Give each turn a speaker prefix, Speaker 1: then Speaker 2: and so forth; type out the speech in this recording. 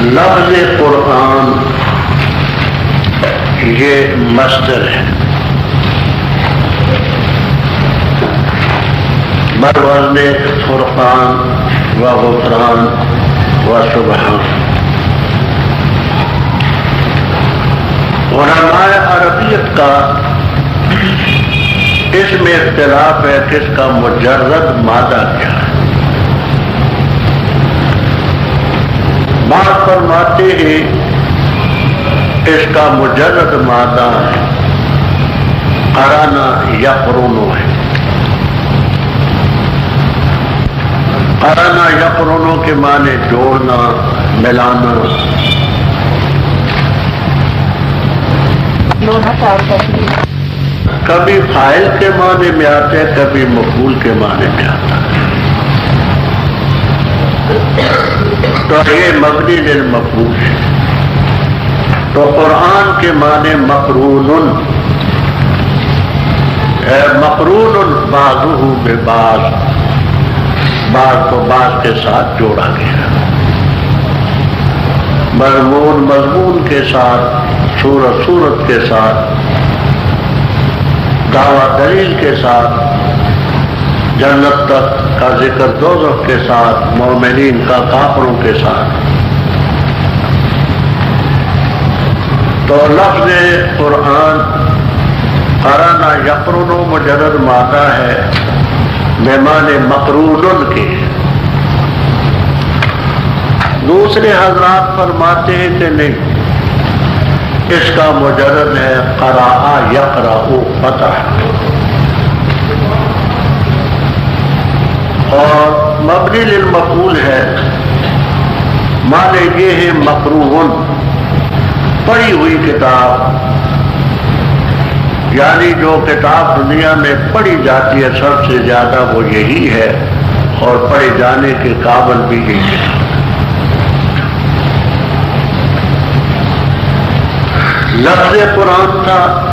Speaker 1: لفظ قرآن یہ مصدر ہے، بروزن فرقان و غفران و سبحان۔ علماء عربیت کا اس میں اختلاف ہے کہ اس کا مجرد مادہ کیا ہے۔ بعض فرماتے ہیں اس کا مجرد مادہ ہے قرانا یقرن ہے۔ قرانا یقرن کے معنی جوڑنا، ملانا۔ کبھی فاعل کے معنی میں آتے ہیں، کبھی مفعول کے معنی میں آتا ہے۔ تو یہ مبنی للمفعول ہے۔ تو قرآن کے معنی مقرون، مقرون بعضہ ببعض، بعض کو بعض کے ساتھ جوڑا گیا، مضمون مضمون کے ساتھ، صورت صورت کے ساتھ، دعویٰ دلیل کے ساتھ، جنت تک کا ذکر دوزخ کے ساتھ، مومنین کا کافروں کے ساتھ۔ تو لفظ قرآن قرانا یقرن مجرد مادہ ہے بمعنی مقرون کے۔ دوسرے حضرات فرماتے ہیں کہ نہیں، اس کا مجرد ہے قراء یقرأ فتح، اور مبنی للمفعول ہے، معنی یہ ہے مقروء، پڑھی ہوئی کتاب، یعنی جو کتاب دنیا میں پڑھی جاتی ہے سب سے زیادہ وہ یہی ہے، اور پڑھے جانے کے قابل بھی یہی ہے۔ لفظ قرآن تھا